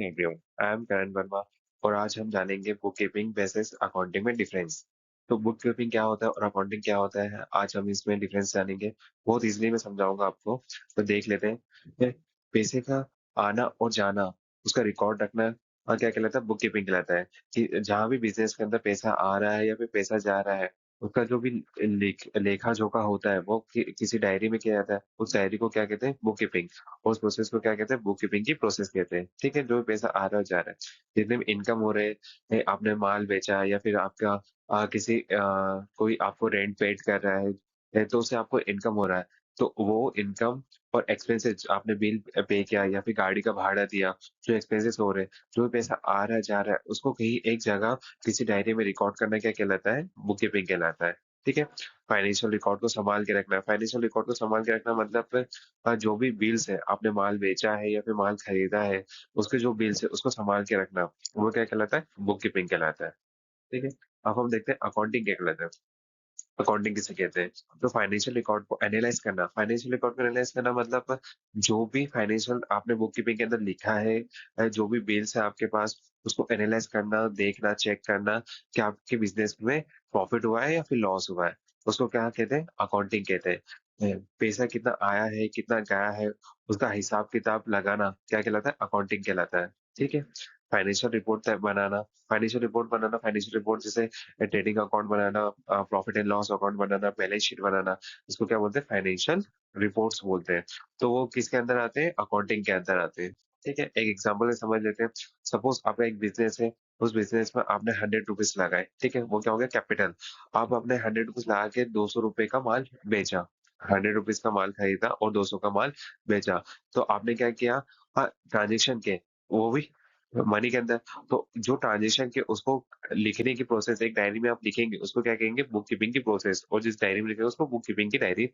Everyone, I am करण वर्मा और आज हम जानेंगे बुक कीपिंग वर्सेस अकाउंटिंग में डिफरेंस। तो बुक कीपिंग क्या होता है और अकाउंटिंग क्या होता है, आज हम इसमें डिफरेंस जानेंगे। बहुत इजीली मैं समझाऊंगा आपको। तो देख लेते हैं ये पैसे का आना और जाना, उसका रिकॉर्ड रखना और क्या कहलाता है, बुक कीपिंग कहलाता है। कि जहां भी बिजनेस के अंदर पैसा आ रहा है या फिर पैसा जा रहा है, उसका जो भी लेखा जोखा होता है वो किसी डायरी में किया जाता है। उस डायरी को क्या कहते हैं, बुक कीपिंग। और उस प्रोसेस को क्या कहते हैं, बुक कीपिंग की प्रोसेस कहते हैं। ठीक है, जो भी पैसा आ रहा है जा रहा है, जितने भी इनकम हो रहे हैं, आपने माल बेचा या फिर आपका कोई आपको रेंट पेड कर रहा है, तो उससे आपको इनकम हो रहा है। तो वो इनकम और एक्सपेंसेस, आपने बिल पे किया या फिर गाड़ी का भाड़ा दिया, जो एक्सपेंसेस हो रहे हैं, जो भी पैसा आ रहा है जा रहा है, उसको कहीं एक जगह किसी डायरी में रिकॉर्ड करना क्या कहलाता है, बुक कीपिंग कहलाता है। ठीक है, फाइनेंशियल रिकॉर्ड को संभाल के रखना। फाइनेंशियल रिकॉर्ड को संभाल के रखना मतलब जो भी बिल्स है, आपने माल बेचा है या फिर माल खरीदा है, उसके जो बिल्स है उसको संभाल के रखना, वो क्या कहलाता है, बुक कीपिंग कहलाता है। ठीक है, अब हम देखते हैं अकाउंटिंग क्या कहलाता है। अकाउंटिंग किसे कहते हैं, तो फाइनेंशियल रिकॉर्ड को एनालाइज करना। फाइनेंशियल रिकॉर्ड को एनालाइज करना मतलब जो भी फाइनेंशियल आपने बुक कीपिंग के अंदर लिखा है, जो भी बिल्स है आपके पास, उसको एनालाइज करना, देखना, चेक करना कि आपके बिजनेस में प्रॉफिट हुआ है या फिर लॉस हुआ है। उसको क्या कहते हैं, अकाउंटिंग कहते हैं। पैसा कितना आया है, कितना गया है, उसका हिसाब किताब लगाना क्या कहलाता है, अकाउंटिंग कहलाता है। ठीक है, फाइनेंशियल रिपोर्ट बनाना। फाइनेंशियल रिपोर्ट जैसे ट्रेडिंग अकाउंट बनाना, प्रॉफिट एंड लॉस अकाउंट बनाना, बैलेंस शीट बनाना, इसको क्या बोलते हैं, फाइनेंशियल रिपोर्ट्स बोलते हैं। तो वो किसके अंदर आते हैं, अकाउंटिंग के अंदर आते हैं। ठीक है, एक एग्जांपल से समझ लेते हैं। सपोज आपका एक बिजनेस है, उस बिजनेस में आपने 100 रुपीज लगाए। ठीक है, वो क्या हो गया, कैपिटल। आप अपने 100 रुपीज लगा के 200 रुपए का माल बेचा। 100 रुपीज का माल खरीदा और 200 का माल बेचा। तो आपने क्या किया, ट्रांजेक्शन के, वो भी मनी के अंदर। तो जो ट्रांजेक्शन के उसको लिखने की प्रोसेस एक डायरी में आप लिखेंगे, उसको क्या कहेंगे, बुक कीपिंग की प्रोसेस। और जिस डायरी में लिखेंगे उसको बुक कीपिंग की डायरी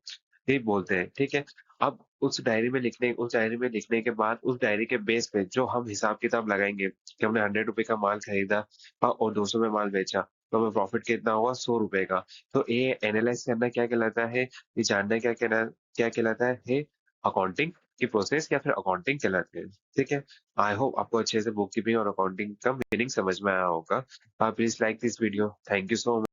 ही बोलते हैं। ठीक है, अब उस डायरी में लिखने के बाद उस डायरी के बेस पे जो हम हिसाब किताब लगाएंगे कि हमने 100 रुपए का माल खरीदा, और 200 में माल बेचा, तो हमें प्रॉफिट कितना हुआ, 100 रुपए का। तो ये एनालाइज करना क्या कहलाता है, ये जानना क्या कहलाता है, अकाउंटिंग की प्रोसेस या फिर अकाउंटिंग कहलाते हैं। ठीक है, आई होप आपको अच्छे से बुक कीपिंग और अकाउंटिंग का मीनिंग समझ में आया होगा। Please like this video, thank you so much.